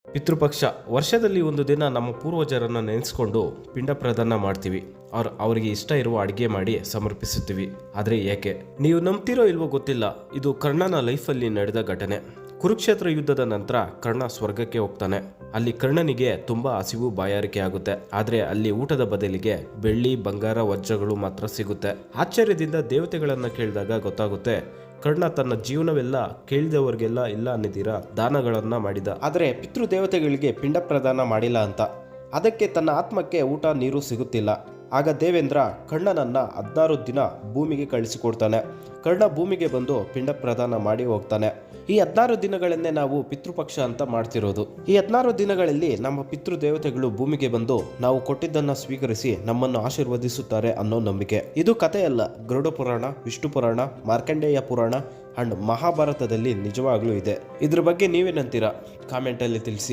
ಪಿತೃಪಕ್ಷ ವರ್ಷದಲ್ಲಿ ಒಂದು ದಿನ ನಮ್ಮ ಪೂರ್ವಜರನ್ನು ನೆನೆಸ್ಕೊಂಡು ಪಿಂಡ ಪ್ರದಾನ ಮಾಡ್ತೀವಿ. ಅವರಿಗೆ ಇಷ್ಟ ಇರುವ ಅಡುಗೆ ಮಾಡಿ ಸಮರ್ಪಿಸುತ್ತೀವಿ. ಆದರೆ ಏಕೆ? ನೀವು ನಂಬ್ತಿರೋ ಇಲ್ವೋ ಗೊತ್ತಿಲ್ಲ, ಇದು ಕರ್ಣನ ಲೈಫಲ್ಲಿ ನಡೆದ ಘಟನೆ. ಕುರುಕ್ಷೇತ್ರ ಯುದ್ಧದ ನಂತರ ಕರ್ಣ ಸ್ವರ್ಗಕ್ಕೆ ಹೋಗ್ತಾನೆ. ಅಲ್ಲಿ ಕರ್ಣನಿಗೆ ತುಂಬಾ ಹಸಿವು ಬಾಯಾರಿಕೆ ಆಗುತ್ತೆ. ಆದರೆ ಅಲ್ಲಿ ಊಟದ ಬದಲಿಗೆ ಬೆಳ್ಳಿ ಬಂಗಾರ ವಜ್ರಗಳು ಮಾತ್ರ ಸಿಗುತ್ತೆ. ಆಶ್ಚರ್ಯದಿಂದ ದೇವತೆಗಳನ್ನ ಕೇಳಿದಾಗ ಗೊತ್ತಾಗುತ್ತೆ, ಕರ್ಣ ತನ್ನ ಜೀವನವೆಲ್ಲ ಕೇಳಿದವರಿಗೆಲ್ಲ ಇಲ್ಲ ಅನ್ನದಿರ ದಾನಗಳನ್ನ ಮಾಡಿದ. ಆದರೆ ಪಿತೃದೇವತೆಗಳಿಗೆ ಪಿಂಡ ಪ್ರದಾನ ಮಾಡಿಲ್ಲ ಅಂತ. ಅದಕ್ಕೆ ತನ್ನ ಆತ್ಮಕ್ಕೆ ಊಟ ನೀರು ಸಿಗುತ್ತಿಲ್ಲ. ಆಗ ದೇವೇಂದ್ರ ಕರ್ಣನನ್ನ 16 ದಿನ ಭೂಮಿಗೆ ಕಳಿಸಿಕೊಡ್ತಾನೆ. ಕರ್ಣ ಭೂಮಿಗೆ ಬಂದು ಪಿಂಡ ಪ್ರದಾನ ಮಾಡಿ ಹೋಗ್ತಾನೆ. ಈ 16 ದಿನಗಳನ್ನೇ ನಾವು ಪಿತೃಪಕ್ಷ ಅಂತ ಮಾಡ್ತಿರೋದು. ಈ 16 ದಿನಗಳಲ್ಲಿ ನಮ್ಮ ಪಿತೃದೇವತೆಗಳು ಭೂಮಿಗೆ ಬಂದು ನಾವು ಕೊಟ್ಟಿದ್ದನ್ನ ಸ್ವೀಕರಿಸಿ ನಮ್ಮನ್ನು ಆಶೀರ್ವದಿಸುತ್ತಾರೆ ಅನ್ನೋ ನಂಬಿಕೆ. ಇದು ಕಥೆಯಲ್ಲ, ಗರುಡ ಪುರಾಣ, ವಿಷ್ಣು ಪುರಾಣ, ಮಾರ್ಕಂಡೇಯ ಪುರಾಣ ಅಂಡ್ ಮಹಾಭಾರತದಲ್ಲಿ ನಿಜವಾಗ್ಲೂ ಇದೆ. ಇದ್ರ ಬಗ್ಗೆ ನೀವೇನಂತೀರಾ? ಕಾಮೆಂಟಲ್ಲಿ ತಿಳಿಸಿ.